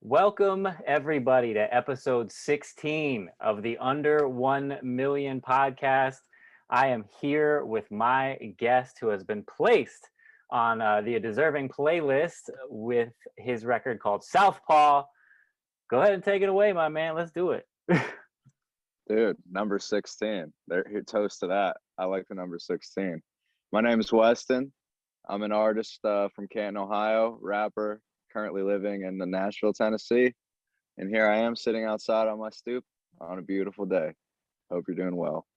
Welcome, everybody, to episode 16 of the Under 1 Million podcast. I am here with my guest who has been placed on the deserving playlist with his record called Southpaw. Go ahead and take it away, my man. Let's do it. Dude, number 16. Here, toast to that. I like the number 16. My name is Weston. I'm an artist from Canton, Ohio, rapper, currently living in Nashville, Tennessee. And here I am sitting outside on my stoop on a beautiful day. Hope you're doing well.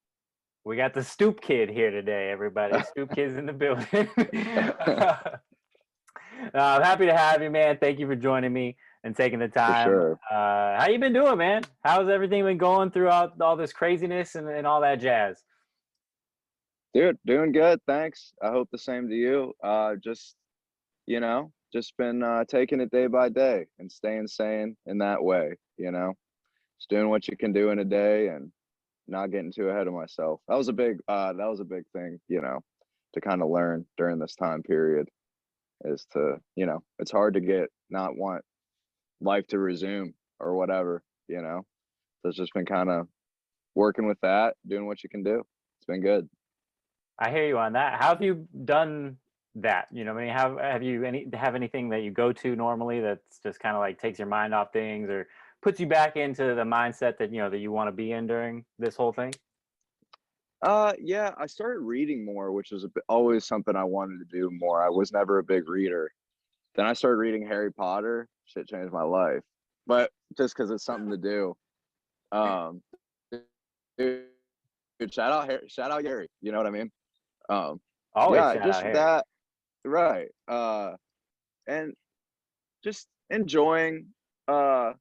We got the Stoop Kid here today, everybody. Stoop Kid's in the building. I'm happy to have you, man. Thank you for joining me and taking the time. For sure. How you been doing, man? How's everything been going throughout all this craziness and all that jazz? Dude, doing good. Thanks. I hope the same to you. Just been taking it day by day and staying sane in that way, just doing what you can do in a day and not getting too ahead of myself. That was a big thing, to kind of learn during this time period is to, it's hard to not want life to resume or whatever, So it's just been kind of working with that, doing what you can do. It's been good. I hear you on that. How have you done that? Have you have anything that you go to normally that's just kind of like takes your mind off things or puts you back into the mindset that that you want to be in during this whole thing? Yeah, I started reading more, which was always something I wanted to do more. I was never a big reader. Then I started reading Harry Potter. Shit changed my life, but just because it's something to do. Dude, shout out Harry. You know what I mean? Always yeah, shout just out Harry. that, right? And just enjoying the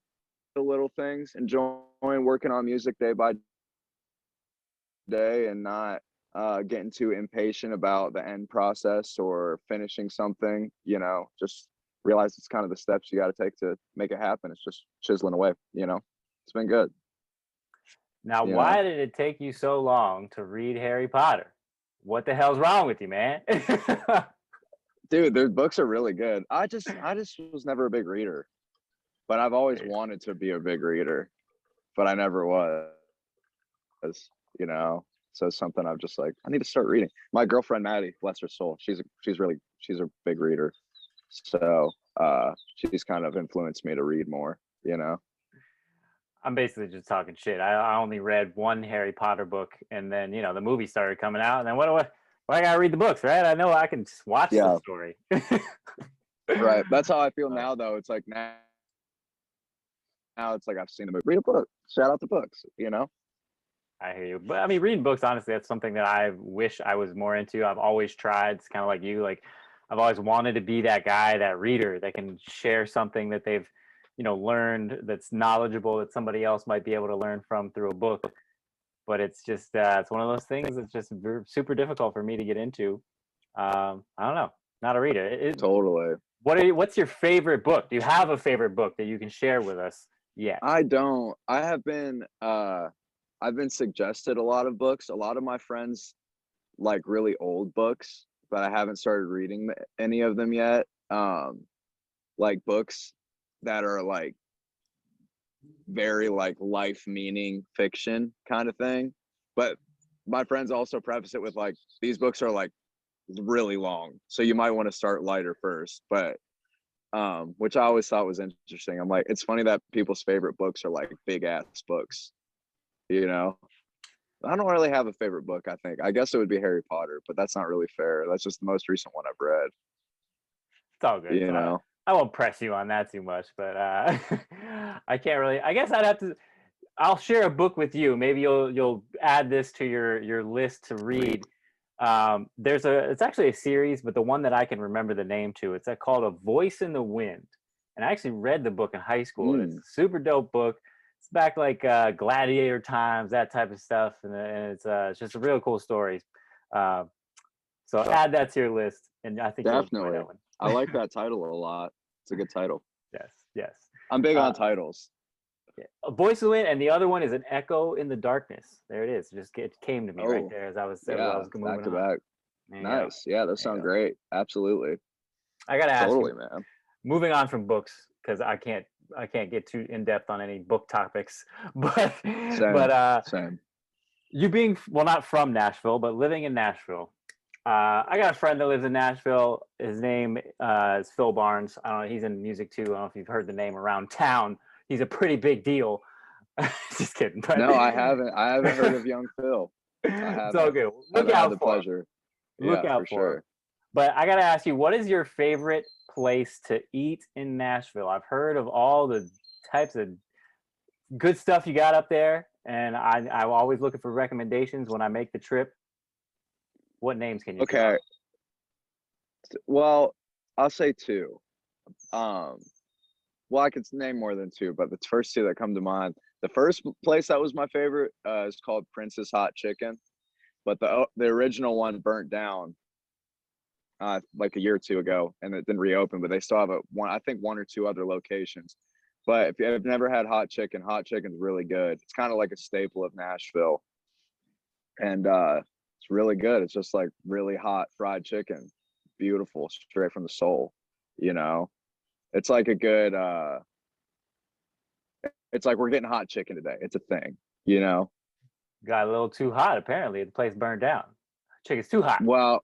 little things, enjoying working on music day by day, and not getting too impatient about the end process or finishing something. Just realize it's kind of the steps you got to take to make it happen. It's just chiseling away. It's been good. Now, why did it take you so long to read Harry Potter? What the hell's wrong with you, man? Dude, their books are really good. I just was never a big reader, but I've always wanted to be a big reader, but I never was, so it's something I'm just like, I need to start reading. My girlfriend, Maddie, bless her soul, she's a big reader. So she's kind of influenced me to read more, I'm basically just talking shit. I only read one Harry Potter book, and then the movie started coming out, and then what I gotta read the books, right? I know I can just watch the story. Right. That's how I feel now, though. It's like now it's like I've seen the movie. Read a book. Shout out the books. I hear you, but I mean, reading books, honestly, that's something that I wish I was more into. I've always tried. It's kind of like you. Like, I've always wanted to be that guy, that reader that can share something that they've learned, that's knowledgeable, that somebody else might be able to learn from through a book. But it's just it's one of those things that's just super difficult for me to get into. I don't know, not a reader. Totally. What's your favorite book? Do you have a favorite book that you can share with us? Yeah. I don't. I've been suggested a lot of books. A lot of my friends like really old books, but I haven't started reading any of them yet. Like books that are like very like life meaning fiction kind of thing, but my friends also preface it with like, these books are like really long, so you might want to start lighter first, but which I always thought was interesting. I'm like, it's funny that people's favorite books are like big ass books. I don't really have a favorite book. I guess it would be Harry Potter, but that's not really fair. That's just the most recent one I've read. It's all good. I won't press you on that too much, but I can't really. I guess I'd have to. I'll share a book with you. Maybe you'll add this to your list to read. It's actually a series, but the one that I can remember the name to, it's called A Voice in the Wind. And I actually read the book in high school. And it's a super dope book. It's back like gladiator times, that type of stuff, and it's just a real cool story. So add that to your list, and I think definitely you'll enjoy that one. I like that title a lot. It's a good title. Yes. I'm big on titles. Yeah. A Voice in the Wind, and the other one is An Echo in the Darkness. There it is. It came to me right there as I was moving back to on. back. Nice. Yeah, those sound great. Absolutely. I gotta ask you, man. Moving on from books, because I can't I can't get too in depth on any book topics, but Same. You being, well, not from Nashville, but living in Nashville. I got a friend that lives in Nashville. His name is Phil Barnes. I don't know. He's in music too. I don't know if you've heard the name around town. He's a pretty big deal. Just kidding. But no, I haven't. I haven't heard of Young Phil. It's all good. Look I've out had the for pleasure. him. Look out for him. But I gotta ask you, what is your favorite place to eat in Nashville? I've heard of all the types of good stuff you got up there, and I'm always looking for recommendations when I make the trip. What names can you Okay. Well, I'll say two. Well, I could name more than two, but the first two that come to mind. The first place that was my favorite is called Prince's Hot Chicken, but the original one burnt down like a year or two ago, and it didn't reopen. But they still have I think one or two other locations. But if you've never had hot chicken's really good. It's kind of like a staple of Nashville, and it's really good. It's just like really hot fried chicken, beautiful, straight from the soul. You know, it's like a good. It's like we're getting hot chicken today. It's a thing, you know. Got a little too hot. Apparently, the place burned down. Chicken's too hot. Well,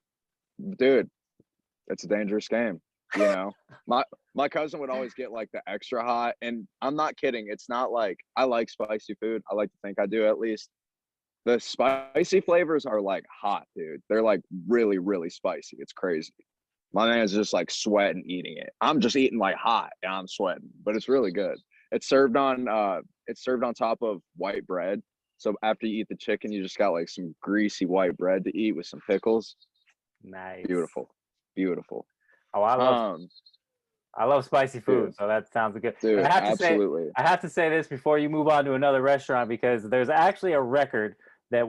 dude, it's a dangerous game. You know, my cousin would always get like the extra hot, and I'm not kidding. It's not like I like spicy food. I like to think I do at least. The spicy flavors are like hot, dude. They're like really, really spicy. It's crazy. My man's just like sweating eating it. I'm just eating like hot and I'm sweating, but it's really good. It's served on top of white bread. So after you eat the chicken, you just got like some greasy white bread to eat with some pickles. Nice. Beautiful. Oh, I love spicy food, dude. So that sounds good. Dude, I have to say this before you move on to another restaurant, because there's actually a record that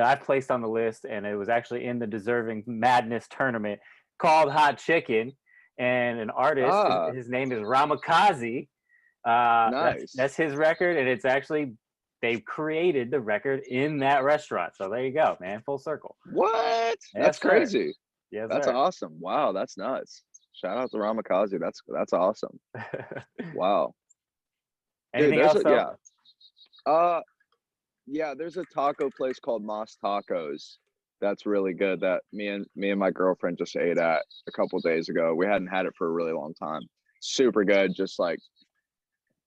I placed on the list, and it was actually in the Deserving Madness tournament, called Hot Chicken, and an artist, his name is Ramakazi. Nice. That's his record, and it's actually, they created the record in that restaurant. So there you go, man. Full circle. What? That's crazy. Yes, that's awesome. Wow, that's nuts. Shout out to Ramakazi. That's awesome. Wow. Anything else? Yeah, there's a taco place called Moss Tacos that's really good that me and my girlfriend just ate at a couple days ago. We hadn't had it for a really long time. Super good, just like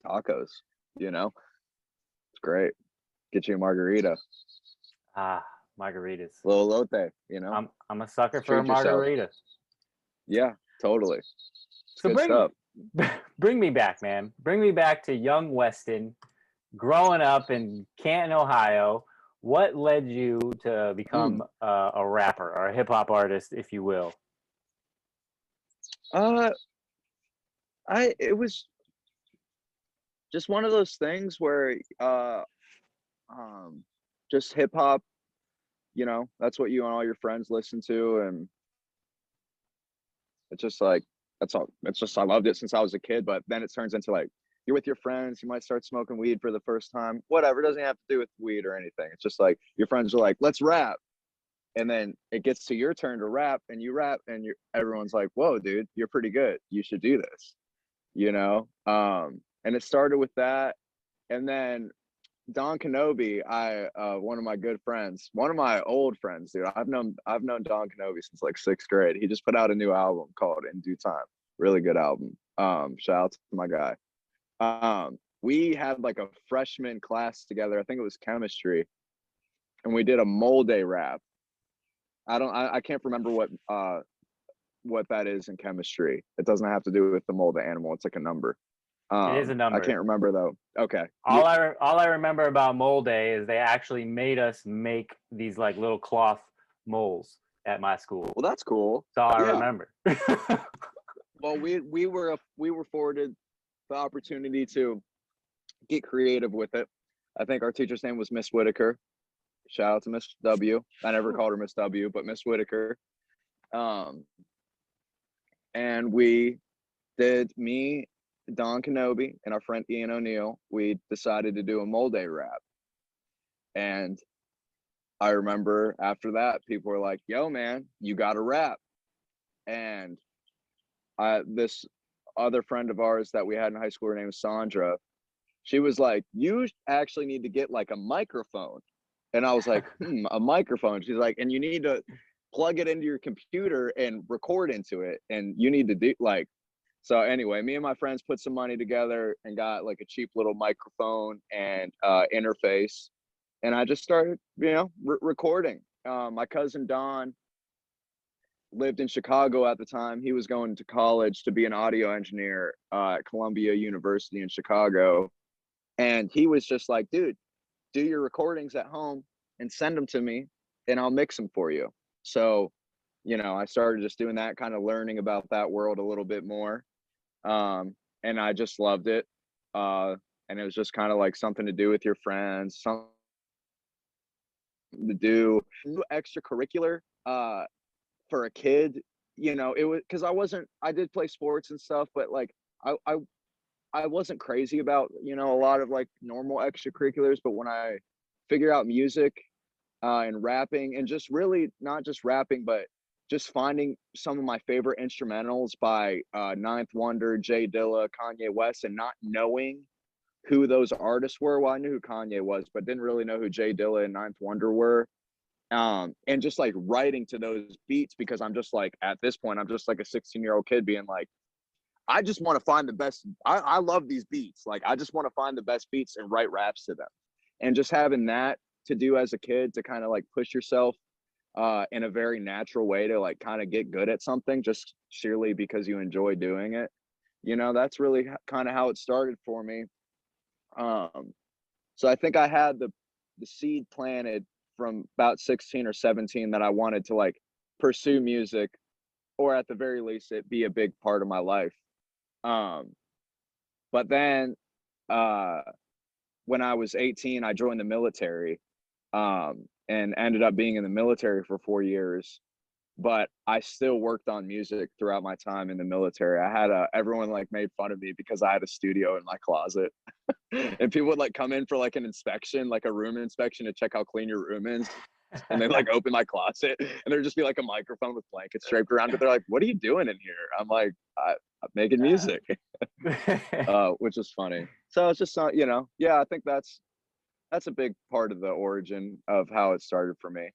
tacos, you know. It's great. Get you a margarita. Margaritas. Little elote, you know. I'm a sucker for a margarita. Yeah, totally. It's good stuff. Bring me back, man. Bring me back to young Weston, growing up in Canton, Ohio. What led you to become a rapper or a hip hop artist, if you will? It was just one of those things where just hip hop, you know, that's what you and all your friends listen to, and it's just like, that's all. It's just, I loved it since I was a kid, but then it turns into like, you're with your friends, you might start smoking weed for the first time, whatever. It doesn't have to do with weed or anything. It's just like your friends are like, let's rap, and then it gets to your turn to rap, and you rap, and everyone's like, whoa, dude, you're pretty good, you should do this, you know. And it started with that, and then Don Kenobi, one of my good friends, one of my old friends, dude. I've known Don Kenobi since like 6th grade. He just put out a new album called In Due Time. Really good album. Shout out to my guy. We had like a freshman class together. I think it was chemistry, and we did a mole day rap. I can't remember what that is in chemistry. It doesn't have to do with the mole, the animal. It's like a number. It is a number. I can't remember though. Okay. All I remember about Mole Day is they actually made us make these like little cloth moles at my school. Well, that's cool. That's all I remember. Well, we were afforded the opportunity to get creative with it. I think our teacher's name was Miss Whitaker. Shout out to Miss W. I never called her Miss W, but Miss Whitaker. And we did, me, Don Kenobi, and our friend Ian O'Neill, we decided to do a mole day rap. And I remember after that, people were like, yo, man, you got to rap. And this other friend of ours that we had in high school, her name was Sandra. She was like, you actually need to get like a microphone. And I was like, a microphone. She's like, and you need to plug it into your computer and record into it. And you need to do like, so anyway, me and my friends put some money together and got like a cheap little microphone and interface. And I just started, you know, recording. My cousin Don lived in Chicago at the time. He was going to college to be an audio engineer at Columbia University in Chicago. And he was just like, dude, do your recordings at home and send them to me and I'll mix them for you. So, you know, I started just doing that, kind of learning about that world a little bit more. And I just loved it. And it was just kind of like something to do with your friends, something to do extracurricular for a kid. You know, it was because I did play sports and stuff, but like I wasn't crazy about, you know, a lot of like normal extracurriculars, but when I figured out music and rapping, and just really not just rapping, but just finding some of my favorite instrumentals by Ninth Wonder, Jay Dilla, Kanye West, and not knowing who those artists were. Well, I knew who Kanye was, but didn't really know who Jay Dilla and Ninth Wonder were. And just like writing to those beats, because I'm just like, at this point, I'm just like a 16-year-old kid being like, I just want to find the best. I love these beats. Like, I just want to find the best beats and write raps to them. And just having that to do as a kid to kind of like push yourself in a very natural way to like kind of get good at something just sheerly because you enjoy doing it. You know, that's really kind of how it started for me. So I think I had the seed planted from about 16 or 17 that I wanted to like pursue music, or at the very least it be a big part of my life. But then when I was 18, I joined the military and ended up being in the military for 4 years. But I still worked on music throughout my time in the military. I had everyone like made fun of me because I had a studio in my closet. And people would like come in for like an inspection, like a room inspection, to check how clean your room is. And they like open my closet and there'd just be like a microphone with blankets draped around it. They're like, what are you doing in here? I'm like, I'm making music. Which is funny. So it's just, you know, yeah, I think that's a big part of the origin of how it started for me.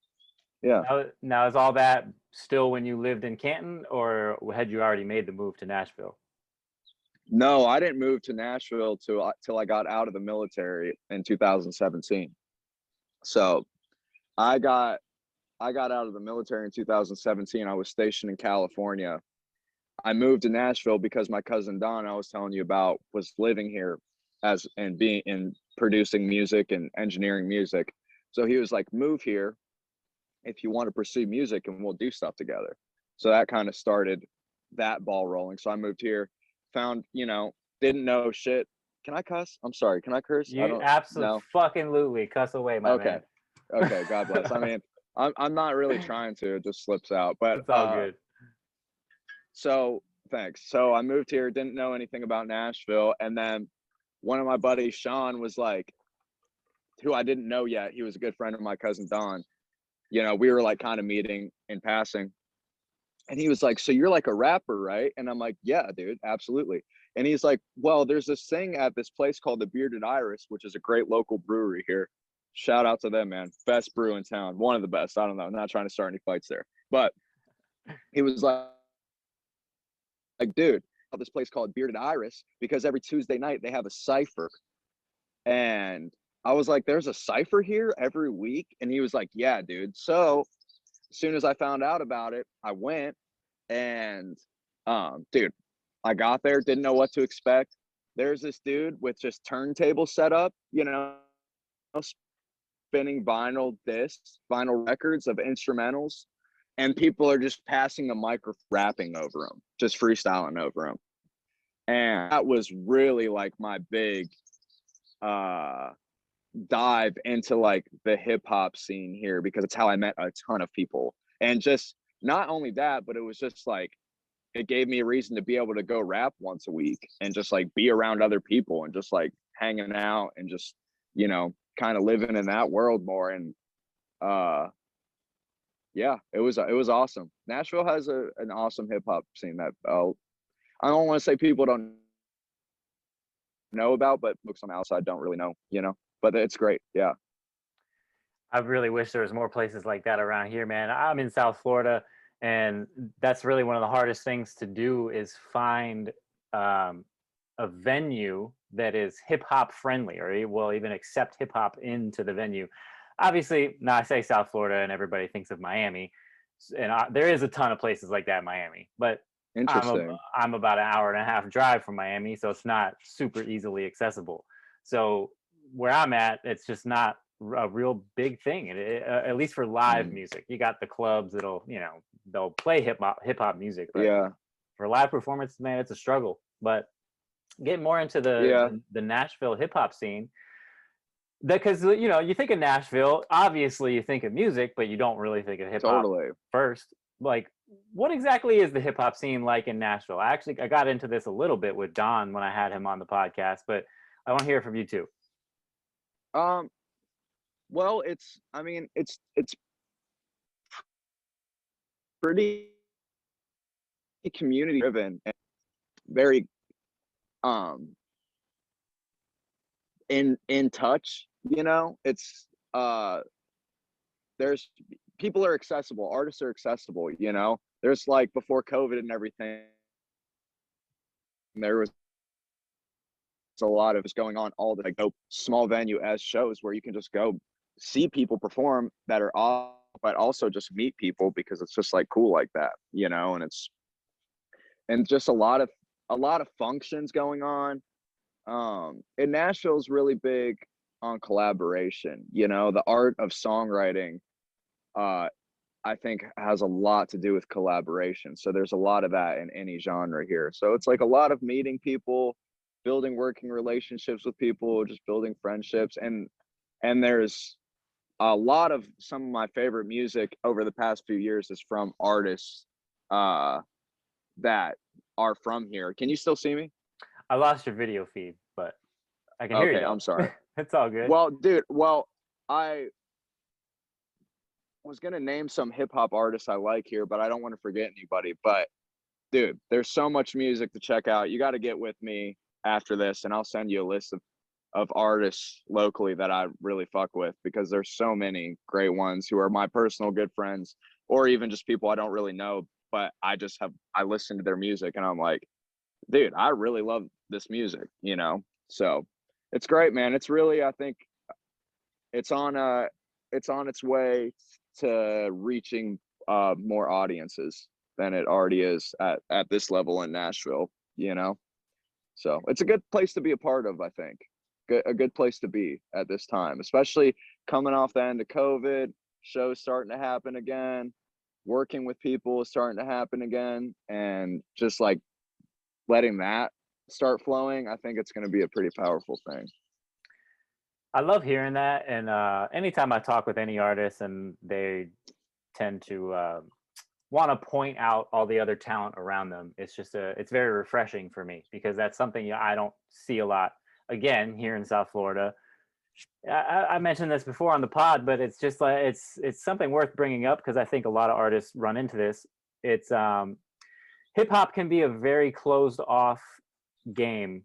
Yeah. Now, is all that still when you lived in Canton, or had you already made the move to Nashville? No, I didn't move to Nashville till I got out of the military in 2017. So I got out of the military in 2017. I was stationed in California. I moved to Nashville because my cousin Don, I was telling you about, was living here and producing music and engineering music. So he was like, move here if you want to pursue music and we'll do stuff together. So that kind of started that ball rolling. So I moved here, found, you know, didn't know shit. Can I cuss? I'm sorry. Can I curse? I don't absolutely cuss away, my man. Okay. God bless. I mean, I'm not really trying to, it just slips out, but it's all good. So thanks. So I moved here, didn't know anything about Nashville. And then one of my buddies, Sean, was like, who I didn't know yet. He was a good friend of my cousin Don. You know, we were like kind of meeting in passing. And he was like, so you're like a rapper, right? And I'm like, yeah, dude, absolutely. And he's like, well, there's this thing at this place called the Bearded Iris, which is a great local brewery here. Shout out to them, man. Best brew in town. One of the best. I don't know. I'm not trying to start any fights there. But he was like, dude, this place called Bearded Iris, because every Tuesday night they have a cipher. And I was like, there's a cipher here every week? And he was like, yeah, dude. So as soon as I found out about it, I went, and dude, I got there, didn't know what to expect. There's this dude with just turntable set up, you know, spinning vinyl discs, vinyl records of instrumentals, and people are just passing the microphone, rapping over them, just freestyling over them. And that was really like my big dive into like the hip hop scene here, because it's how I met a ton of people. And just not only that, but it was just like, it gave me a reason to be able to go rap once a week and just like be around other people and just like hanging out and just, you know, kind of living in that world more. And yeah, it was awesome. Nashville has an awesome hip hop scene that I don't want to say people don't know about, but folks on the outside don't really know, you know, but it's great. Yeah. I really wish there was more places like that around here, man. I'm in South Florida, and that's really one of the hardest things to do is find um, a venue that is hip hop friendly, or will even accept hip hop into the venue. Obviously, now I say South Florida, and everybody thinks of Miami, and there is a ton of places like that in Miami, but Interesting. I'm about an hour and a half drive from Miami, so it's not super easily accessible. So where I'm at, it's just not a real big thing, at least for live music. You got the clubs that'll, you know, they'll play hip hop music, but Yeah. for live performance, man, it's a struggle. But getting more into Yeah. the Nashville hip hop scene, because you know, you think of Nashville, obviously you think of music, but you don't really think of hip hop Totally. first. Like, what exactly is the hip hop scene like in Nashville? I got into this a little bit with Don when I had him on the podcast, but I want to hear from you too. Well, I mean, it's pretty community driven and very um in touch, you know. It's there's people are accessible, artists are accessible, you know. There's like before COVID and everything, there was a lot of this going on, all the like dope small venue as shows where you can just go see people perform that are off, but also just meet people because it's just like cool like that, you know. And just a lot of functions going on. And Nashville's really big on collaboration, you know. The art of songwriting, uh I think has a lot to do with collaboration. So there's a lot of that in any genre here. So it's like a lot of meeting people, building working relationships with people, just building friendships. And there's a lot of some of my favorite music over the past few years is from artists uh that are from here. Can you still see me? I lost your video feed, but I can hear you Okay, though. I'm sorry. It's all good. Well, dude, I was gonna name some hip hop artists I like here, but I don't want to forget anybody. But dude, there's so much music to check out. You got to get with me after this, and I'll send you a list of artists locally that I really fuck with, because there's so many great ones who are my personal good friends, or even just people I don't really know, but I listen to their music and I'm like, dude, I really love this music, you know. So it's great, man. It's really, I think it's on its way to reaching more audiences than it already is at this level in Nashville, you know. So it's a good place to be a part of, I think. A good place to be at this time, especially coming off the end of COVID, shows starting to happen again, working with people is starting to happen again, and just like letting that start flowing, I think it's going to be a pretty powerful thing. I love hearing that, and anytime I talk with any artist and they tend to want to point out all the other talent around them, it's very refreshing for me, because that's something I don't see a lot. Again, here in South Florida, I mentioned this before on the pod, but it's just like it's something worth bringing up, because I think a lot of artists run into this. It's hip hop can be a very closed off game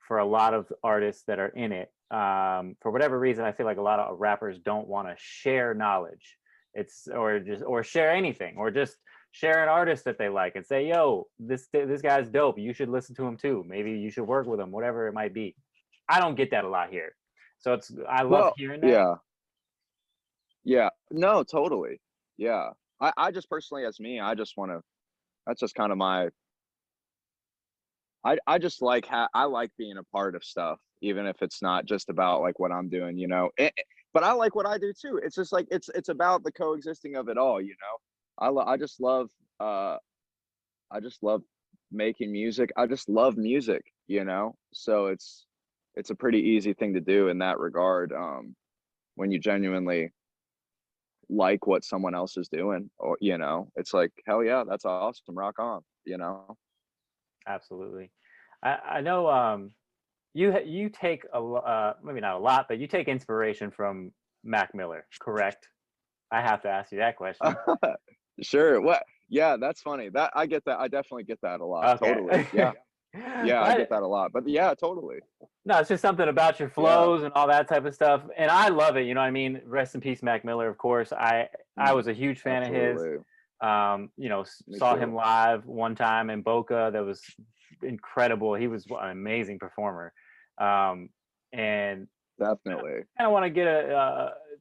for a lot of artists that are in it. For whatever reason, I feel like a lot of rappers don't want to share knowledge. Or share anything, or just share an artist that they like and say, "Yo, this guy's dope. You should listen to him too. Maybe you should work with him." Whatever it might be. I don't get that a lot here, so I love hearing that. Yeah. No, totally. Yeah. I just personally, as me, I just want to. That's just kind of my. I just like I like being a part of stuff, even if it's not just about like what I'm doing, you know. But I like what I do too. It's just like it's about the coexisting of it all, you know. I just love I just love making music. I just love music, you know. So it's a pretty easy thing to do in that regard. When you genuinely like what someone else is doing, or you know, it's like, hell yeah, that's awesome, rock on, you know. Absolutely. I know you take maybe not a lot, but you take inspiration from Mac Miller, correct? I have to ask you that question. Sure. What Yeah, that's funny. That I get that. I definitely get that a lot. Okay. Totally. Yeah. Yeah, I get that a lot. But yeah, totally. No, it's just something about your Yeah. flows and all that type of stuff, and I love it. You know what I mean? Rest in peace, Mac Miller. Of course, I was a huge fan of his. Absolutely. You know, Me saw him too. live one time in Boca. That was incredible. He was an amazing performer. And Definitely. kind of want to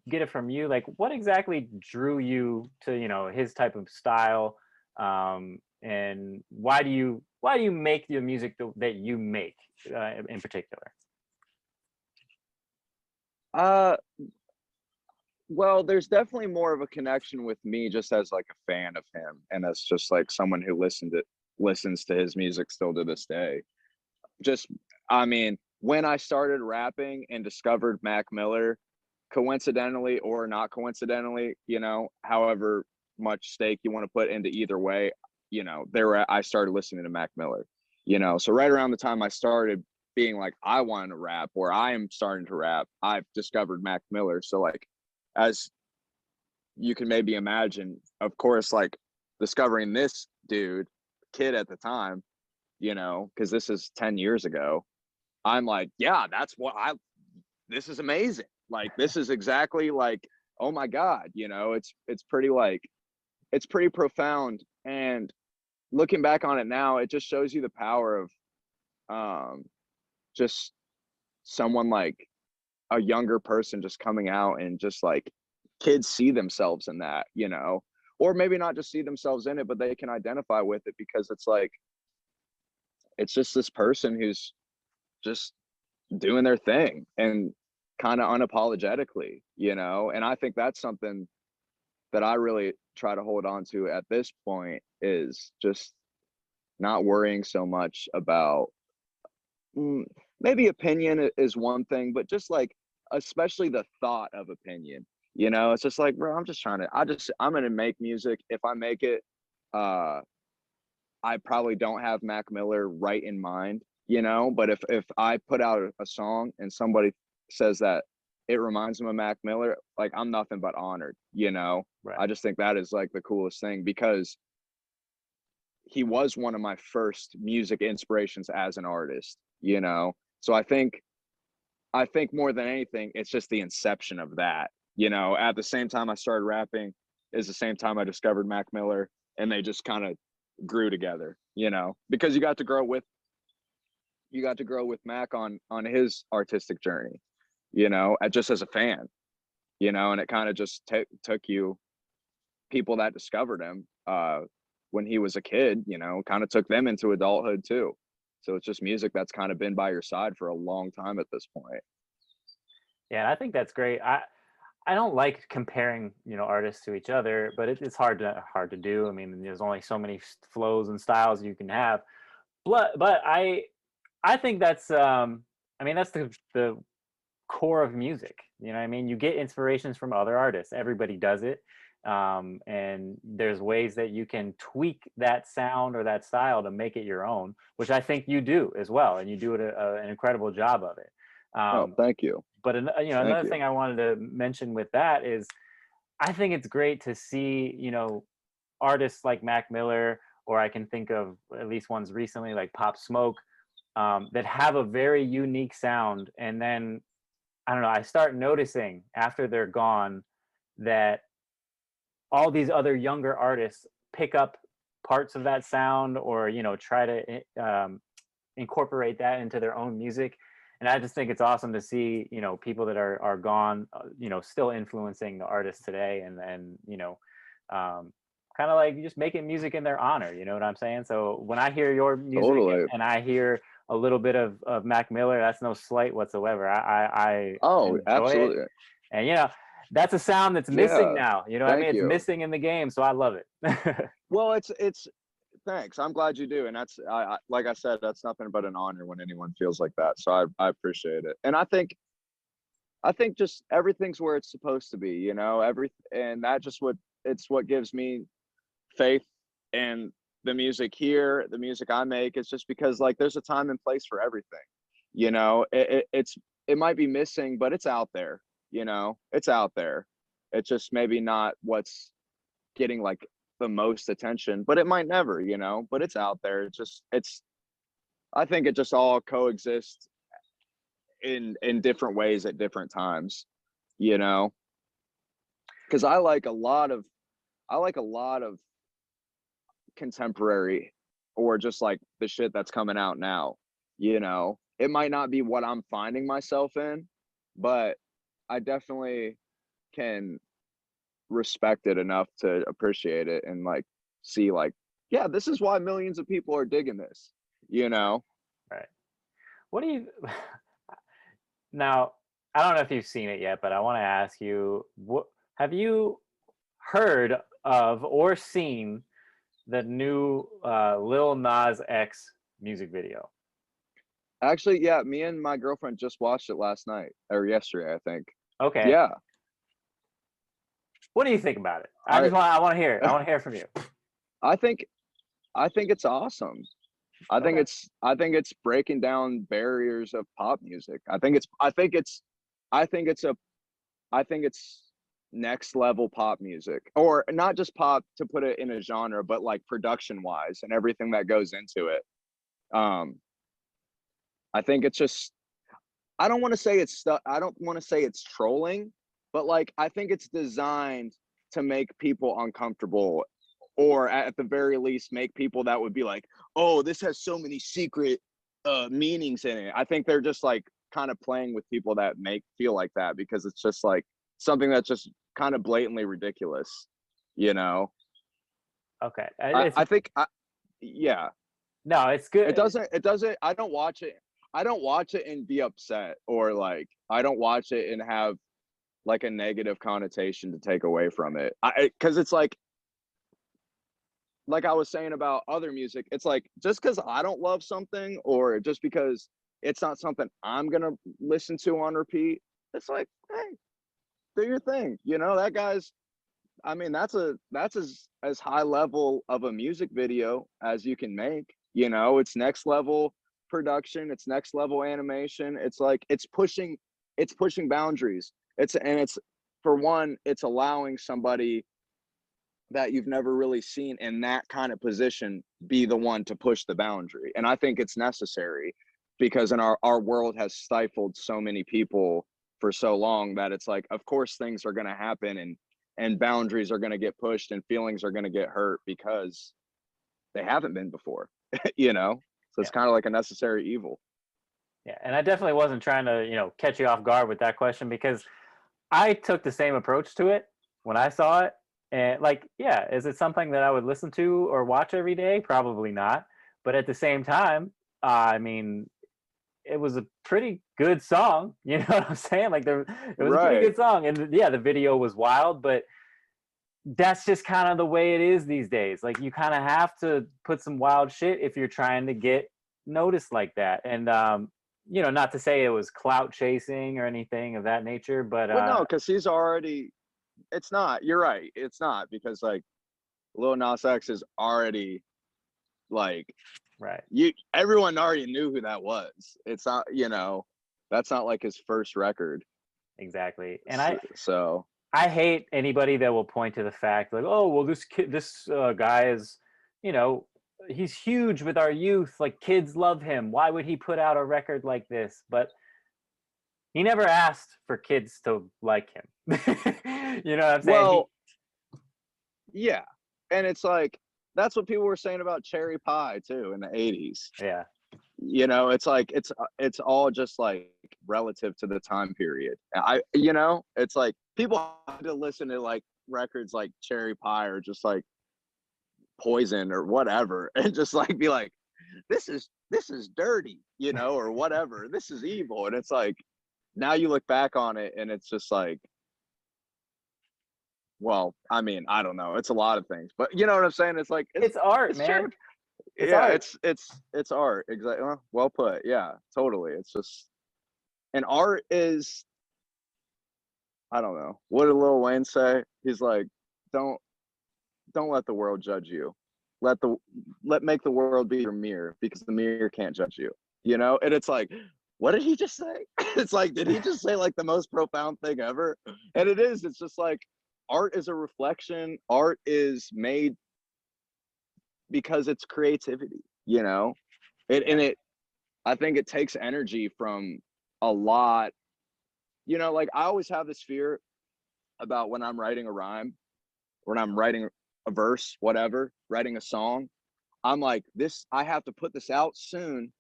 get it from you. Like, what exactly drew you to, you know, his type of style, and why do you make the music that you make in particular? Uh well, there's definitely more of a connection with me just as like a fan of him and as just like someone who listens to his music still to this day. Just I mean, when I started rapping and discovered Mac Miller, coincidentally or not coincidentally, you know, however much stake you want to put into either way, you know, I started listening to Mac Miller, you know. So right around the time I started being like I want to rap or I am starting to rap, I've discovered Mac Miller. So like as you can maybe imagine, of course, like discovering this dude, kid at the time, you know, because this is 10 years ago, I'm like, yeah, this is amazing. Like, this is exactly like, oh my God, you know, it's pretty like, it's pretty profound. And looking back on it now, it just shows you the power of just someone like a younger person just coming out and just like kids see themselves in that, you know, or maybe not just see themselves in it, but they can identify with it because it's like, it's just this person who's just doing their thing and kind of unapologetically, you know. And I think that's something that I really try to hold on to at this point is just not worrying so much about maybe opinion is one thing, but just like especially the thought of opinion, you know. It's just like, bro, I'm gonna make music. If I make it, uh I probably don't have Mac Miller right in mind, you know, but if I put out a song and somebody says that it reminds them of Mac Miller, like I'm nothing but honored, you know. Right. I just think that is like the coolest thing because he was one of my first music inspirations as an artist, you know. So I think more than anything, it's just the inception of that, you know. At the same time I started rapping is the same time I discovered Mac Miller, and they just kind of grew together, you know, because you got to grow with Mac on his artistic journey, you know, just as a fan, you know. And it kind of just took you people that discovered him when he was a kid, you know, kind of took them into adulthood too. So it's just music that's kind of been by your side for a long time at this point. Yeah, I think that's great. I don't like comparing, you know, artists to each other, but it's hard to do. I mean, there's only so many flows and styles you can have. But I think that's I mean that's the core of music. You know what I mean? You get inspirations from other artists. Everybody does it. And there's ways that you can tweak that sound or that style to make it your own, which I think you do as well, and you do an incredible job of it. Oh, thank you. But you know, Thank another you. thing I wanted to mention with that is, I think it's great to see, you know, artists like Mac Miller, or I can think of at least ones recently like Pop Smoke, that have a very unique sound, and then I don't know, I start noticing after they're gone that all these other younger artists pick up parts of that sound, or you know, try to incorporate that into their own music. And I just think it's awesome to see, you know, people that are gone, you know, still influencing the artists today, and you know, kind of like just making music in their honor. You know what I'm saying? So when I hear your music Totally. and I hear a little bit of Mac Miller, that's no slight whatsoever. I Oh, enjoy it, absolutely. and you know, that's a sound that's missing Yeah. now. You know what I mean? Thank It's you. missing in the game, so I love it. Well, it's thanks. I'm glad you do. And that's like I said, that's nothing but an honor when anyone feels like that. So I appreciate it. And I think just everything's where it's supposed to be, you know, and that just what gives me faith in the music here, the music I make. It's just because like there's a time and place for everything. You know, it might be missing, but it's out there, you know, it's out there. It's just maybe not what's getting like the most attention, but it might never, but it's out there. I think it just all coexists in different ways at different times, because I like a lot of contemporary, or just like the shit that's coming out now. It might not be what I'm finding myself in, but I definitely can respect it enough to appreciate it and like see like, yeah, this is why millions of people are digging this, Right. What do you now, I don't know if you've seen it yet, but I want to ask you, what have you heard of or seen the new Lil Nas X music video? Actually, yeah, me and my girlfriend just watched it last night or yesterday, I think. Okay. Yeah. What do you think about it? I want to hear it. I want to hear it from you. I think it's awesome. I think it's breaking down barriers of pop music. I think it's next level pop music, or not just pop to put it in a genre, but like production wise and everything that goes into it. I think it's just, I don't want to say it's trolling, but like I think it's designed to make people uncomfortable, or at the very least make people that would be like, oh, this has so many secret meanings in it. I think they're just like kind of playing with people that feel like that, because it's just like something that's just kind of blatantly ridiculous, Okay. I think yeah. No, it's good. It doesn't, I don't watch it and be upset, or like I don't watch it and have like a negative connotation to take away from it. Because it's like I was saying about other music, it's like, just because I don't love something, or just because it's not something I'm gonna listen to on repeat, it's like, hey, do your thing. That guy's, I mean, that's as high level of a music video as you can make. It's next level production, it's next level animation. It's like it's pushing boundaries. It's for one, it's allowing somebody that you've never really seen in that kind of position be the one to push the boundary. And I think it's necessary, because in our world has stifled so many people for so long, that it's like, of course things are going to happen, and boundaries are going to get pushed, and feelings are going to get hurt because they haven't been before. So it's kind of like a necessary evil. Yeah, and I definitely wasn't trying to, catch you off guard with that question, because I took the same approach to it when I saw it. And like, yeah, is it something that I would listen to or watch every day? Probably not. But at the same time, I mean, it was a pretty good song. You know what I'm saying? Like, it was a pretty good song. And yeah, the video was wild, but that's just kind of the way it is these days. Like, you kind of have to put some wild shit if you're trying to get noticed like that. And not to say it was clout chasing or anything of that nature, but no, because he's already, it's not, you're right, it's not, because like Lil Nas X is already like, right, everyone already knew who that was. It's not, that's not like his first record. Exactly. And I hate anybody that will point to the fact like, oh, well, this guy is, he's huge with our youth. Like, kids love him. Why would he put out a record like this? But he never asked for kids to like him. You know what I'm saying? Well, yeah. And it's like, that's what people were saying about Cherry Pie too in the 80s. Yeah. It's like, it's all just like relative to the time period. It's like people have to listen to like records like Cherry Pie or just like Poison or whatever, and just like be like, this is dirty, or whatever. This is evil. And it's like, now you look back on it and it's just like, well, I mean, I don't know. It's a lot of things, but you know what I'm saying? It's like, it's art, man. It's art. It's art. Exactly. Well put. Yeah, totally. It's just, and art is, I don't know. What did Lil Wayne say? He's like, don't let the world judge you. Make the world be your mirror, because the mirror can't judge you. And it's like, what did he just say? It's like, did he just say like the most profound thing ever? And it is. It's just like, art is a reflection. Art is made because it's creativity, you know. I think it takes energy from a lot, you know. Like I always have this fear about when I'm writing a rhyme, when I'm writing a verse, whatever, writing a song. I'm like, this, I have to put this out soon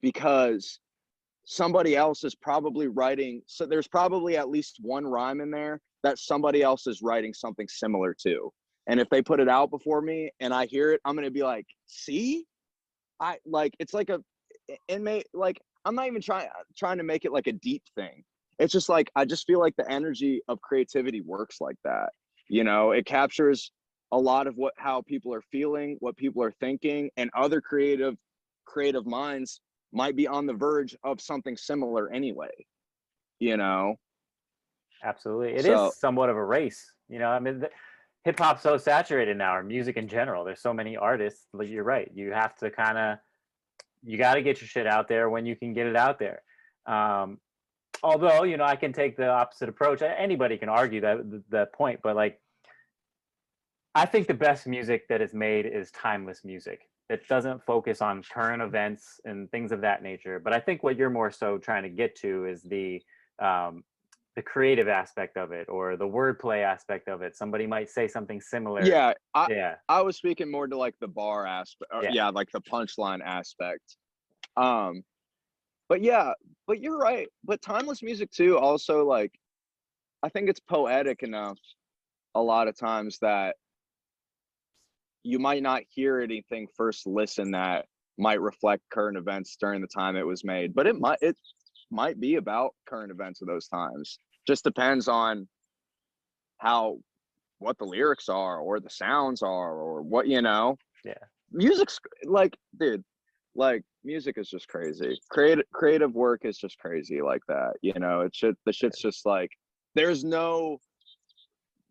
because somebody else is probably writing. So there's probably at least one rhyme in there that somebody else is writing something similar to. And if they put it out before me and I hear it, I'm going to be like, see, I like, it's like a, like, I'm not even trying to make it like a deep thing. It's just like, I just feel like the energy of creativity works like that. You know, it captures a lot of how people are feeling, what people are thinking, and other creative minds might be on the verge of something similar anyway, you know. Absolutely. It is So somewhat of a race, you know. I mean, hip hop's so saturated now, or music in general. There's so many artists. Like, you're right. You have to kind of, you got to get your shit out there when you can get it out there. Although, you know, I can take the opposite approach. Anybody can argue that point, but like, I think the best music that is made is timeless music. It doesn't focus on current events and things of that nature. But I think what you're more so trying to get to is the creative aspect of it, or the wordplay aspect of it. Somebody might say something similar. Yeah, Yeah. I was speaking more to like the bar aspect, or, Yeah. like the punchline aspect. But yeah, but you're right. But timeless music too, also, like, I think it's poetic enough a lot of times that you might not hear anything first listen that might reflect current events during the time it was made, but it might be about current events of those times. Just depends on what the lyrics are, or the sounds are, or what, you know. Yeah. Music's like, dude, like, music is just crazy. Creative work is just crazy like that, you know. The shit's just like, there's no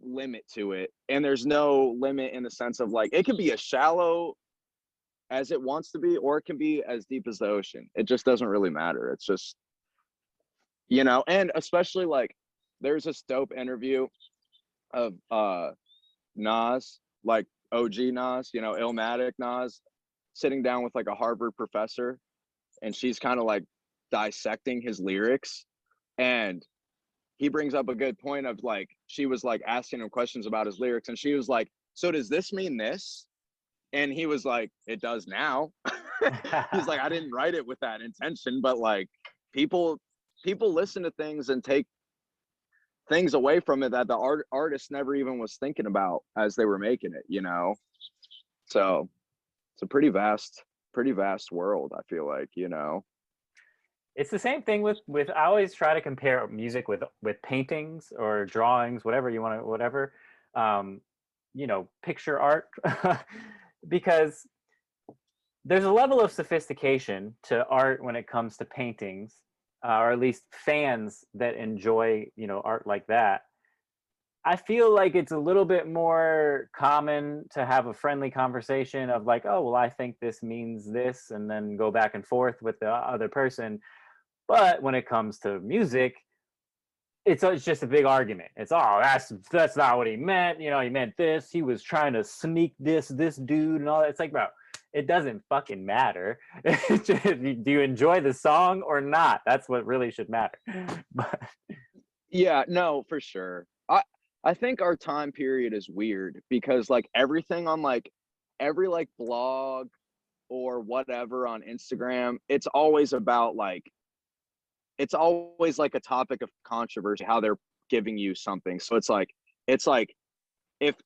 limit to it, and there's no limit in the sense of like, it could be as shallow as it wants to be, or it can be as deep as the ocean. It just doesn't really matter. It's just, you know. And especially like, there's this dope interview of Nas, like OG Nas, you know, Illmatic Nas, sitting down with like a Harvard professor, and she's kind of like dissecting his lyrics. And he brings up a good point of like, she was like asking him questions about his lyrics, and she was like, so does this mean this? And he was like, it does now. He's like, I didn't write it with that intention, but like, people listen to things and take things away from it that the artist never even was thinking about as they were making it, you know. So it's a pretty vast world, I feel like, you know. It's the same thing with I always try to compare music with paintings or drawings, whatever you want to, whatever, you know, picture art, because there's a level of sophistication to art when it comes to paintings, or at least fans that enjoy, you know, art like that. I feel like it's a little bit more common to have a friendly conversation of like, oh, well, I think this means this, and then go back and forth with the other person. But when it comes to music, it's just a big argument. It's, oh, that's not what he meant. You know, he meant this. He was trying to sneak this dude and all that. It's like, bro, it doesn't fucking matter. Do you enjoy the song or not? That's what really should matter. But yeah, no, for sure. I think our time period is weird because like everything on like every like blog or whatever on Instagram, it's always about like, it's always like a topic of controversy how they're giving you something. So it's like if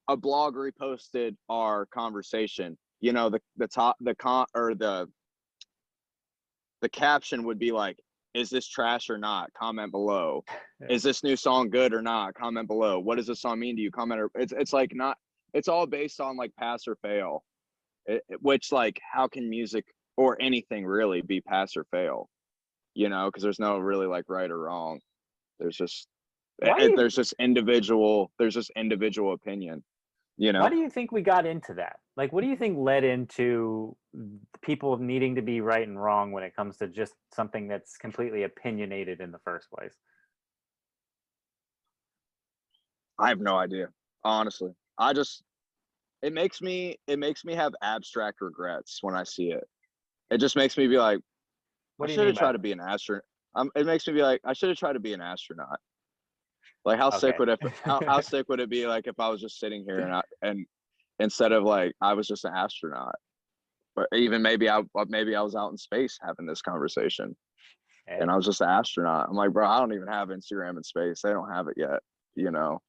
a blog reposted our conversation, you know, the caption would be like, is this trash or not? Comment below. Yeah. Is this new song good or not? Comment below. What does this song mean to you? Comment. It's like, not, it's all based on like pass or fail, which like, how can music or anything really be pass or fail? You know, because there's no really like right or wrong. There's just there's just individual opinion. You know, why do you think we got into that? Like, what do you think led into people needing to be right and wrong when it comes to just something that's completely opinionated in the first place? I have no idea, honestly. it makes me have abstract regrets when I see it. It just makes me be like, What I do you should mean have by tried to be an astronaut. It makes me be like, I should have tried to be an astronaut. Like, how sick would it? How sick would it be like if I was just sitting here and instead of like I was just an astronaut, or even maybe I was out in space having this conversation, and I was just an astronaut. I'm like, bro, I don't even have Instagram in space. They don't have it yet, you know.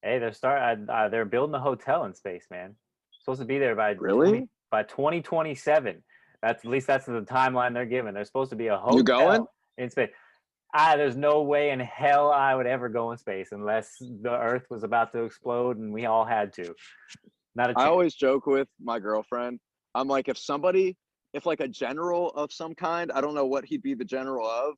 Hey, they're building a hotel in space, man. Supposed to be there by Really? 2027. That's at least that's the timeline they're giving. There's supposed to be a You going? hotel in space. There's no way in hell I would ever go in space unless the Earth was about to explode and we all had to. Not a chance. I always joke with my girlfriend. I'm like, if like a general of some kind, I don't know what he'd be the general of,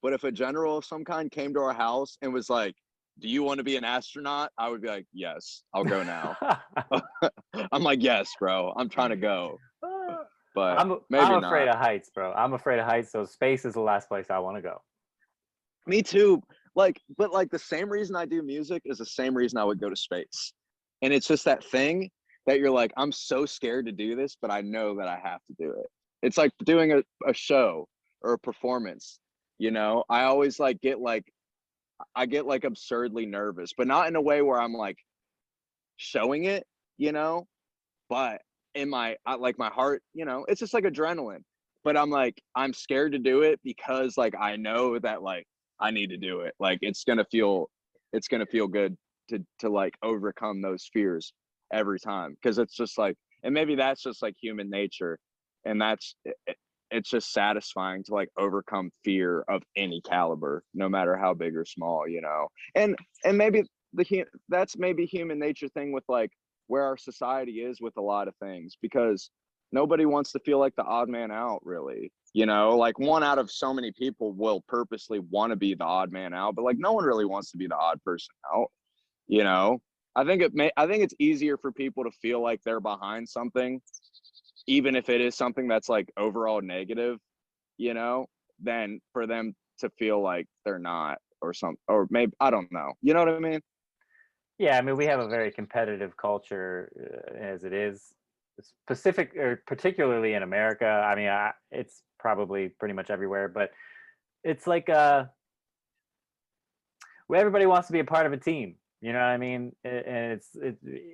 but if a general of some kind came to our house and was like, do you want to be an astronaut? I would be like, yes, I'll go now. I'm like, yes, bro, I'm trying to go. But I'm afraid of heights, bro. I'm afraid of heights, so space is the last place I want to go. Me too. Like, but like the same reason I do music is the same reason I would go to space. And it's just that thing that you're like, I'm so scared to do this, but I know that I have to do it. It's like doing a show or a performance, you know? I always like I get like absurdly nervous, but not in a way where I'm like showing it, you know? But in my heart, you know, it's just like adrenaline. But I'm like, I'm scared to do it because like I know that like I need to do it. Like it's gonna feel good to like overcome those fears every time, because it's just like, and maybe that's just like human nature, and it's just satisfying to like overcome fear of any caliber, no matter how big or small, you know. And maybe that's maybe human nature thing with like where our society is with a lot of things, because nobody wants to feel like the odd man out, really, you know. Like one out of so many people will purposely want to be the odd man out, but like no one really wants to be the odd person out, you know. I think it's easier for people to feel like they're behind something, even if it is something that's like overall negative, you know, than for them to feel like they're not, or something, or maybe, I don't know, you know what I mean? Yeah, I mean, we have a very competitive culture as it is, specific or particularly in America. I mean, it's probably pretty much everywhere, but it's like everybody wants to be a part of a team. You know what I mean? And it's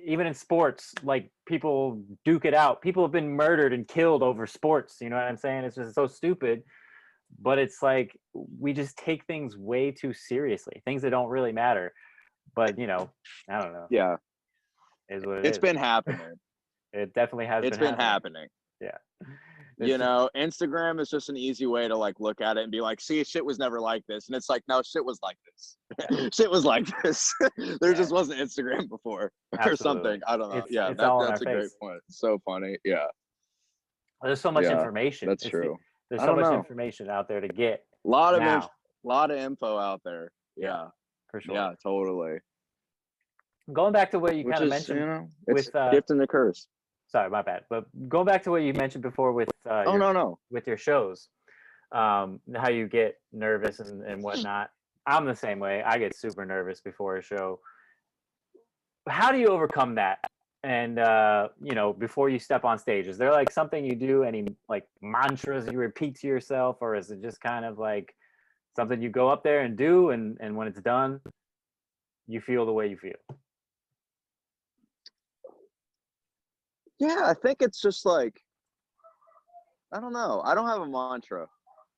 even in sports, like people duke it out. People have been murdered and killed over sports. You know what I'm saying? It's just so stupid. But it's like we just take things way too seriously, things that don't really matter. But you know, I don't know. Yeah, Is what it it's is. been happening. It definitely has been happening. Yeah. You know, Instagram is just an easy way to like look at it and be like, see, shit was never like this. And it's like, no, shit was like this. Shit was like this. There just wasn't Instagram before or something. I don't know. It's all that's a great point. So funny. Yeah. There's so much information. That's true. There's so much information out there to get. A lot of info out there. Yeah. For sure. Yeah, totally. Going back to what you kind of mentioned, you know, with gift and the curse. Sorry, my bad. But going back to what you mentioned before with with your shows, how you get nervous and whatnot. I'm the same way. I get super nervous before a show. How do you overcome that? And you know, before you step on stage, is there like something you do, any like mantras you repeat to yourself, or is it just kind of like something you go up there and do, and when it's done, you feel the way you feel? Yeah, I think it's just like, I don't know. I don't have a mantra.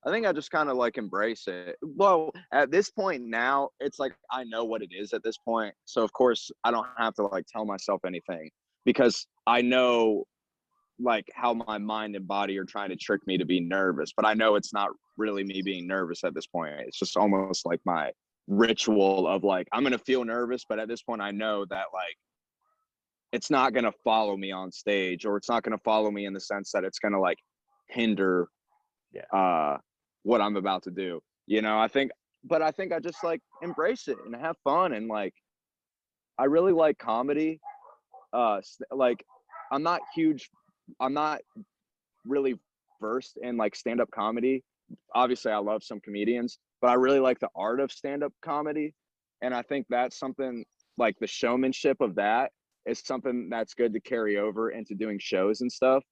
I think I just kind of like embrace it. Well, at this point now, it's like I know what it is at this point. So of course I don't have to like tell myself anything, because I know like how my mind and body are trying to trick me to be nervous, but I know it's not really me being nervous at this point. It's just almost like my ritual of like, I'm going to feel nervous, but at this point I know that like it's not going to follow me on stage, or it's not going to follow me in the sense that it's going to like hinder what I'm about to do. You know, I think I just like embrace it and have fun. And like, I really like comedy. Like I'm not really versed in like stand-up comedy. Obviously I love some comedians, but I really like the art of stand-up comedy. And I think that's something like the showmanship of that is something that's good to carry over into doing shows and stuff,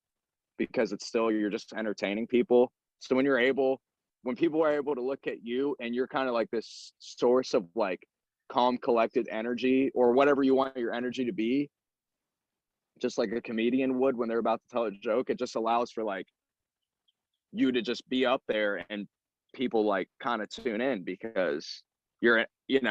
because it's still, you're just entertaining people. So when people are able to look at you and you're kind of like this source of like calm, collected energy, or whatever you want your energy to be, just like a comedian would when they're about to tell a joke, it just allows for like you to just be up there and people like kind of tune in, because you're an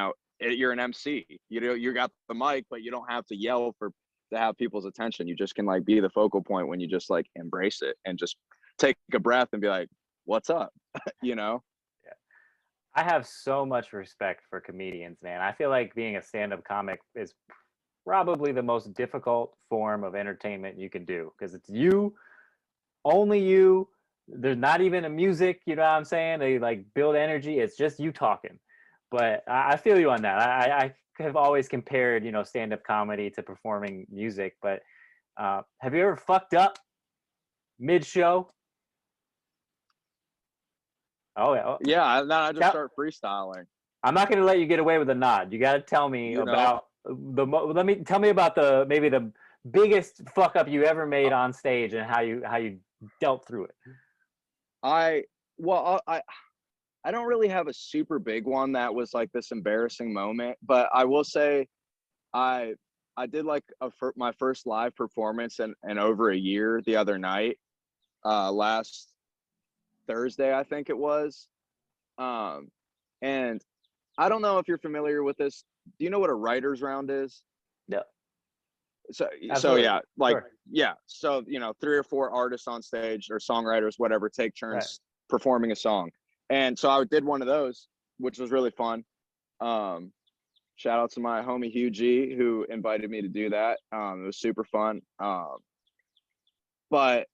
MC. You got the mic, but you don't have to yell to have people's attention. You just can like be the focal point when you just like embrace it and just take a breath and be like, what's up? Yeah. I have so much respect for comedians, man. I feel like being a stand-up comic is probably the most difficult form of entertainment you can do, because it's you, only you. There's not even a music, you know what I'm saying? They like build energy. It's just you talking. But I feel you on that. I have always compared, stand-up comedy to performing music. But have you ever fucked up mid-show? Oh yeah. Yeah, then I just start freestyling. I'm not going to let you get away with a nod. You got to tell me about tell me about maybe the biggest fuck up you ever made on stage and how you dealt through it. I don't really have a super big one that was like this embarrassing moment, but I will say I did like my first live performance in over a year the other night, last Thursday, I think it was. And I don't know if you're familiar with this. Do you know what a writer's round is? No. So yeah, like, sure. yeah. So, 3 or 4 artists on stage, or songwriters, whatever, take turns performing a song. And so I did one of those, which was really fun. Shout out to my homie Hugh G, who invited me to do that. It was super fun. But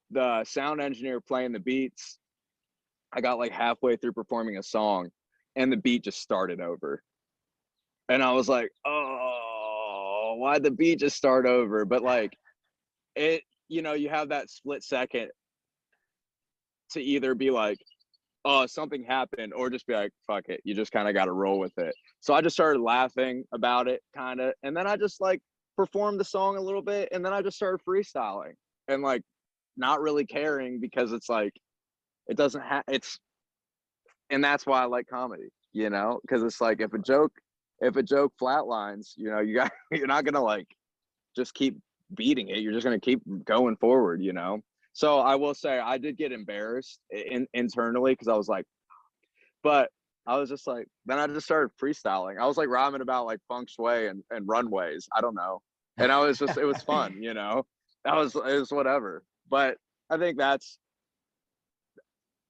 the sound engineer playing the beats, I got like halfway through performing a song and the beat just started over. And I was like, oh, why'd the beat just start over? But like it, you have that split second to either be like, oh, something happened, or just be like, fuck it. You just kind of got to roll with it. So I just started laughing about it kind of. And then I just like performed the song a little bit. And then I just started freestyling and like not really caring, because it's like, it doesn't have, and that's why I like comedy, because it's like, if a joke flatlines, you're not going to like just keep beating it. You're just going to keep going forward, So I will say I did get embarrassed internally, because I was like, but I was just like, then I just started freestyling. I was like rhyming about like feng shui and runways. I don't know. And I was just, it was fun, it was whatever. But I think that's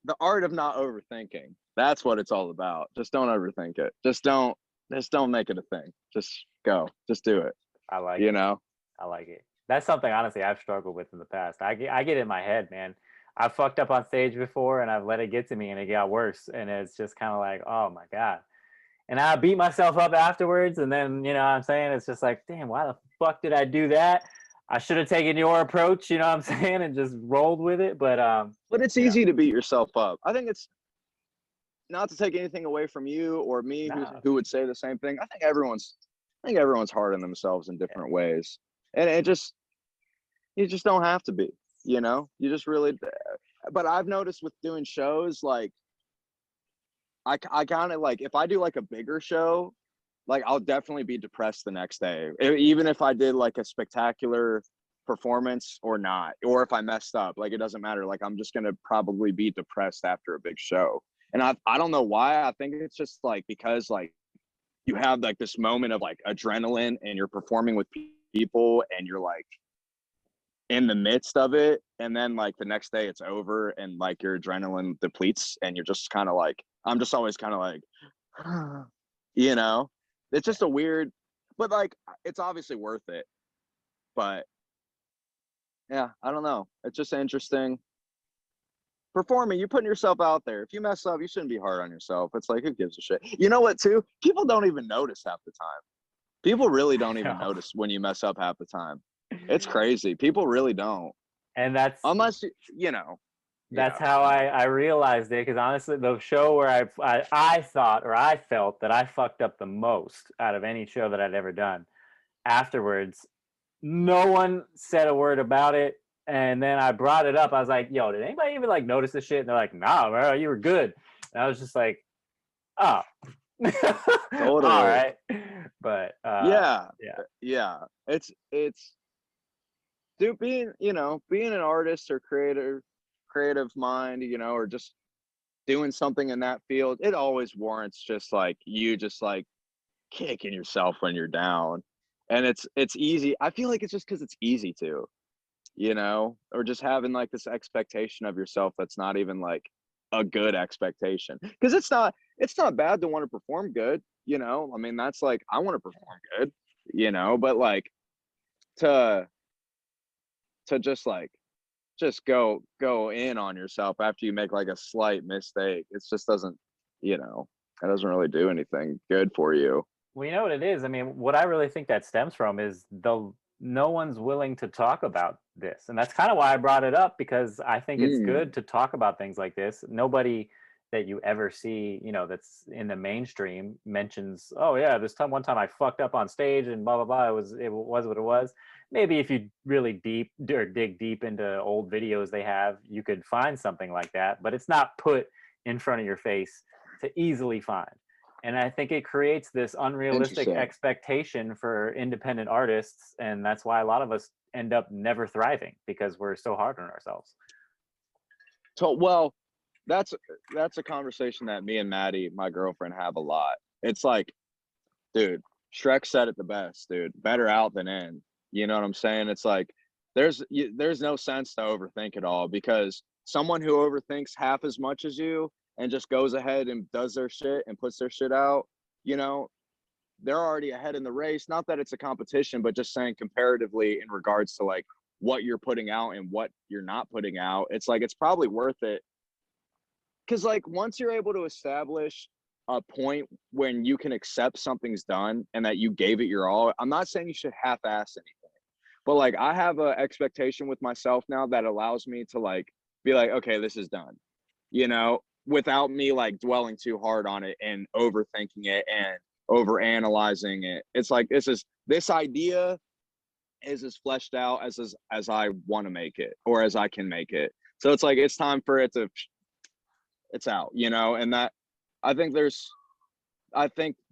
the art of not overthinking. That's what it's all about. Just don't overthink it. Just don't make it a thing. Just go. Just do it. I like it. I like it. That's something, honestly, I've struggled with in the past. I get in my head, man. I've fucked up on stage before, and I've let it get to me, and it got worse. And it's just kind of like, oh my God. And I beat myself up afterwards. And then, what I'm saying? It's just like, damn, why the fuck did I do that? I should have taken your approach, you know what I'm saying, and just rolled with it. But it's easy to beat yourself up. I think it's not to take anything away from you or me, who would say the same thing. I think everyone's hard on themselves in different ways, and you just don't have to be. You just really. But I've noticed with doing shows, like I kind of like, if I do like a bigger show, like I'll definitely be depressed the next day, even if I did like a spectacular performance or not, or if I messed up. Like it doesn't matter. Like I'm just gonna probably be depressed after a big show. And I don't know why. I think it's just like, because like you have like this moment of like adrenaline, and you're performing with people, and you're like in the midst of it, and then like the next day it's over, and like your adrenaline depletes, and you're just kind of like, I'm just always kind of like, it's just a weird, but like it's obviously worth it. But yeah, I don't know. It's just interesting. Performing, you're putting yourself out there. If you mess up, you shouldn't be hard on yourself. It's like, who gives a shit? You know what, too? People don't even notice half the time. People really don't even notice when you mess up half the time. It's crazy. People really don't. And that's, unless that's how I realized it. Because honestly, the show where I thought, or I felt that I fucked up the most out of any show that I'd ever done, afterwards, no one said a word about it. And then I brought it up. I was like, yo, did anybody even like notice this shit? And they're like, nah, bro, you were good. And I was just like, oh. Totally. All right. But yeah. It's dude, being an artist or creative mind, or just doing something in that field, it always warrants just like kicking yourself when you're down. And it's easy. I feel like it's just because it's easy to, or just having like this expectation of yourself that's not even like a good expectation, because it's not bad to want to perform good. I mean, that's like, I want to perform good, but like to just go in on yourself after you make like a slight mistake, it just doesn't, it doesn't really do anything good for you. Well, you know what it is? I mean, what I really think that stems from is no one's willing to talk about this. And that's kind of why I brought it up, because I think it's good to talk about things like this. Nobody that you ever see, that's in the mainstream mentions, oh yeah, one time I fucked up on stage and blah, blah, blah. It was what it was. Maybe if you really dig deep into old videos they have, you could find something like that, but it's not put in front of your face to easily find. And I think it creates this unrealistic expectation for independent artists. And that's why a lot of us end up never thriving, because we're so hard on ourselves. So, well, that's a conversation that me and Maddie, my girlfriend, have a lot. It's like, dude, Shrek said it the best, dude. Better out than in. You know what I'm saying? It's like, there's no sense to overthink it all, because someone who overthinks half as much as you and just goes ahead and does their shit and puts their shit out, they're already ahead in the race. Not that it's a competition, but just saying comparatively in regards to like what you're putting out and what you're not putting out. It's like, it's probably worth it. Because like, once you're able to establish a point when you can accept something's done and that you gave it your all, I'm not saying you should half-ass anything, but like, I have an expectation with myself now that allows me to like be like, okay, this is done, without me like dwelling too hard on it and overthinking it and over analyzing it. It's like, this idea is as fleshed out as I want to make it, or as I can make it. So it's like, it's time for it's out, and that I think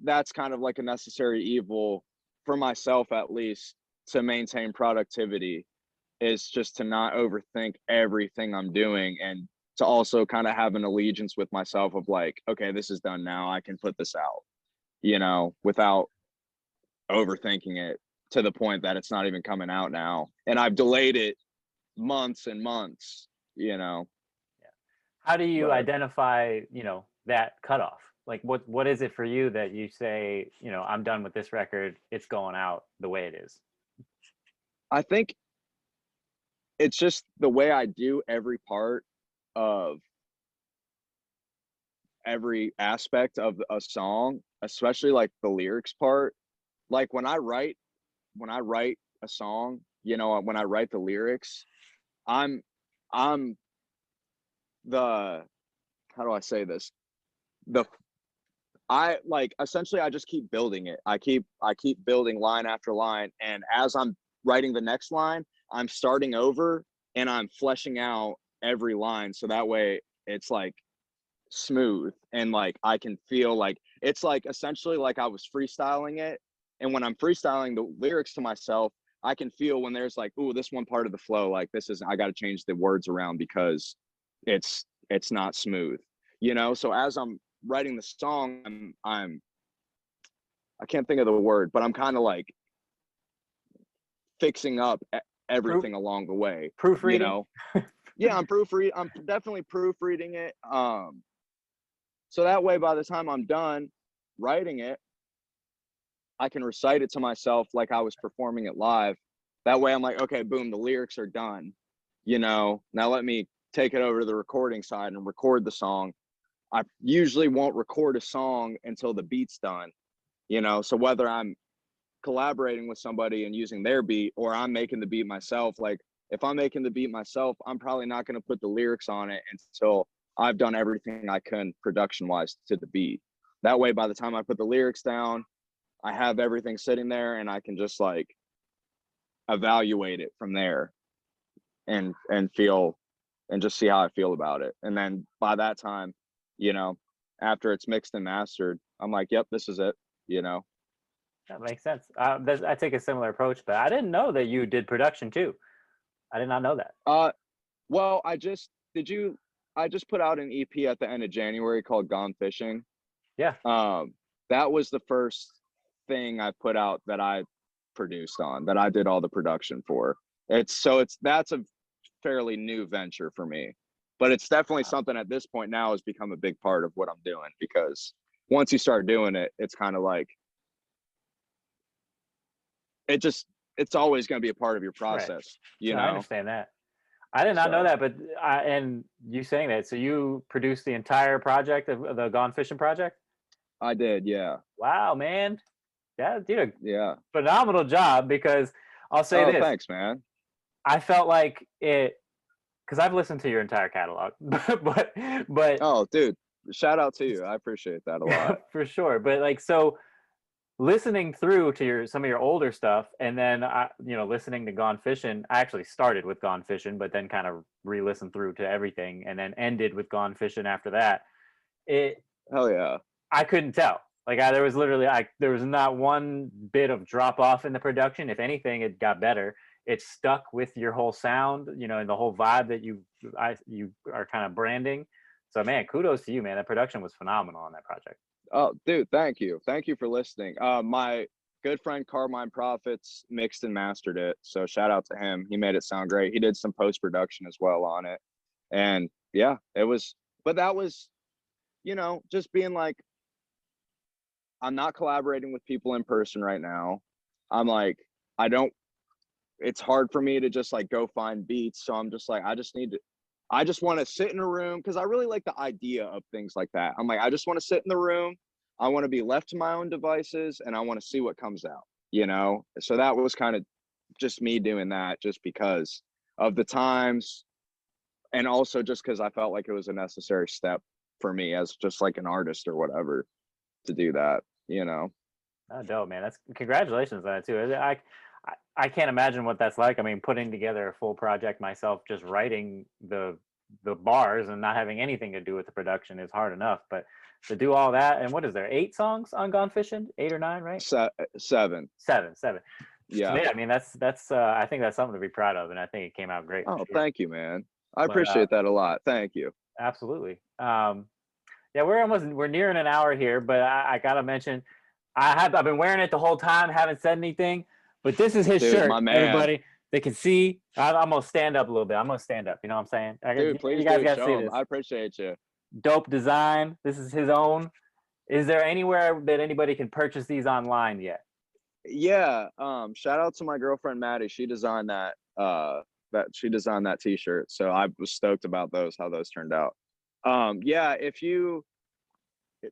that's kind of like a necessary evil for myself, at least, to maintain productivity, is just to not overthink everything I'm doing, and to also kind of have an allegiance with myself of like, okay, this is done now, I can put this out, without overthinking it to the point that it's not even coming out now. And I've delayed it months and months, Yeah. How do you identify, that cutoff? Like, what is it for you that you say, I'm done with this record, it's going out the way it is? I think it's just the way I do every part of every aspect of a song, especially like the lyrics part. Like, when I write a song, when I write the lyrics, I'm the, how do I say this? Essentially, I just keep building it. I keep building line after line. And as I'm writing the next line, I'm starting over and I'm fleshing out every line. So that way it's like smooth, and like, I can feel like, it's like essentially like I was freestyling it. And when I'm freestyling the lyrics to myself, I can feel when there's like, ooh, this one part of the flow, like I got to change the words around because it's not smooth, So as I'm writing the song, I can't think of the word, but I'm kind of like fixing up everything along the way. Proofreading? Yeah, I'm definitely proofreading it. So that way, by the time I'm done writing it, I can recite it to myself like I was performing it live. That way I'm like, okay, boom, the lyrics are done. Now let me take it over to the recording side and record the song. I usually won't record a song until the beat's done, so whether I'm collaborating with somebody and using their beat, or I'm making the beat myself, like if I'm making the beat myself, I'm probably not going to put the lyrics on it until I've done everything I can production wise to the beat. That way, by the time I put the lyrics down, I have everything sitting there and I can just like evaluate it from there and feel and just see how I feel about it. And then by that time, you know, after it's mixed and mastered, I'm like, yep, this is it, you know. That makes sense. I take a similar approach, but I didn't know that you did production too. I did not know that. Well, I just put out an EP at the end of January called Gone Fishing. Yeah. That was the first thing I put out that I produced on, that I did all the production for. That's a fairly new venture for me, but it's definitely something at this point now has become a big part of what I'm doing, because once you start doing it, it's kind of like, it's always going to be a part of your process, right. You know? I understand that. I did not know that, but and you saying that, so you produced the entire project of the Gone Fishing project? I did, yeah. Wow, man. Yeah, dude. Yeah. Phenomenal job, because I'll say this. Thanks, man. I felt like it, because I've listened to your entire catalog, but oh, dude, shout out to you. I appreciate that a lot. For sure. But like, so listening through to some of your older stuff, and then listening to Gone Fishing. I actually started with Gone Fishing, but then kind of re-listened through to everything, and then ended with Gone Fishing after that. Hell yeah. I couldn't tell. Like there was not one bit of drop off in the production. If anything, it got better. It stuck with your whole sound, and the whole vibe that you are kind of branding. So man, kudos to you, man. That production was phenomenal on that project. Oh, dude, thank you for listening. My good friend Carmine Profits mixed and mastered it, so shout out to him. He made it sound great. He did some post-production as well on it, and yeah, it was, but that was, just being like, I'm not collaborating with people in person right now. I'm like, it's hard for me to just like go find beats, so I'm just like, I just want to sit in a room, because I really like the idea of things like that. I'm like, I just want to sit in the room. I want to be left to my own devices, and I want to see what comes out, So that was kind of just me doing that, just because of the times, and also just because I felt like it was a necessary step for me as just like an artist or whatever to do that, Oh, dope, man. That's congratulations on that too. I can't imagine what that's like. I mean, putting together a full project myself, just writing the bars and not having anything to do with the production is hard enough. But to do all that, and what is there, 8 songs on Gone Fishing? 8 or 9, right? 7. 7. Yeah. I mean, that's I think that's something to be proud of, and I think it came out great. Oh, sure. Thank you, man. I appreciate that a lot. Thank you. Absolutely. Yeah, we're nearing an hour here, but I gotta mention, I've been wearing it the whole time, haven't said anything. But this is his shirt, everybody. They can see. I'm going to stand up a little bit. I'm going to stand up. You know what I'm saying? Dude, please you guys got to see this. I appreciate you. Dope design. This is his own. Is there anywhere that anybody can purchase these online yet? Yeah. Shout out to my girlfriend, Maddie. She designed that t-shirt. So I was stoked about how those turned out. Yeah,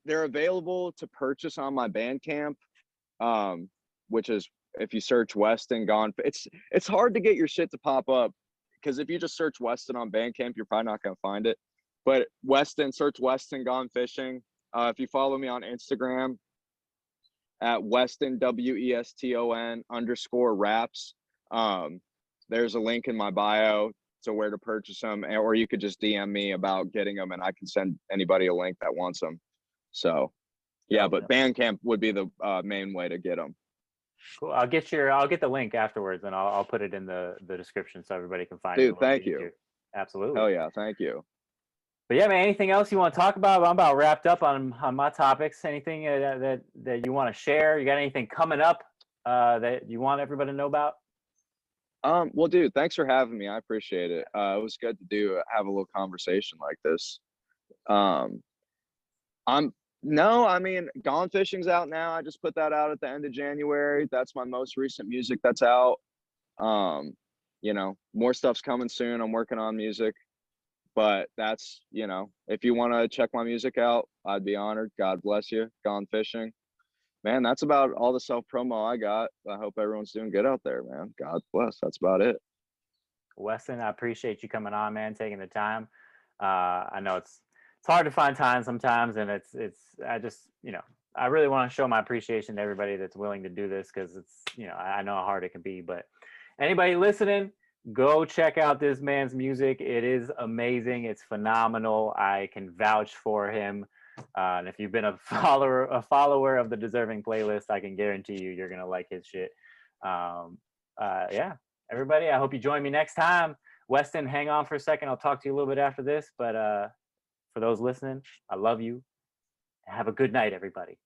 they're available to purchase on my Bandcamp, which is, if you search Weston Gone, it's hard to get your shit to pop up, because if you just search Weston on Bandcamp, you're probably not going to find it. But search Weston Gone Fishing. If you follow me on Instagram at Weston WESTON _raps, there's a link in my bio to where to purchase them, or you could just DM me about getting them, and I can send anybody a link that wants them. So yeah, but Bandcamp would be the main way to get them. Cool. I'll get the link afterwards, and I'll put it in the description so everybody can find it. Dude, thank you. Absolutely. Hell yeah, thank you. But yeah, man, anything else you want to talk about? I'm about wrapped up on my topics. Anything that you want to share? You got anything coming up that you want everybody to know about? Well, dude, thanks for having me. I appreciate it. It was good to have a little conversation like this. I mean, Gone Fishing's out now. I just put that out at the end of January. That's my most recent music that's out. More stuff's coming soon. I'm working on music, but that's, if you want to check my music out, I'd be honored. God bless you. Gone Fishing. Man, that's about all the self-promo I got. I hope everyone's doing good out there, man. God bless. That's about it. Weston, I appreciate you coming on, man, taking the time. I know it's hard to find time sometimes, and I really want to show my appreciation to everybody that's willing to do this, because it's, I know how hard it can be, but Anybody listening, go check out this man's music. It is amazing. It's phenomenal. I can vouch for him. And if you've been a follower of the Deserving playlist, I can guarantee you're gonna like his shit. Yeah, everybody, I hope you join me next time. Weston, hang on for a second. I'll talk to you a little bit after this. But for those listening, I love you. Have a good night, everybody.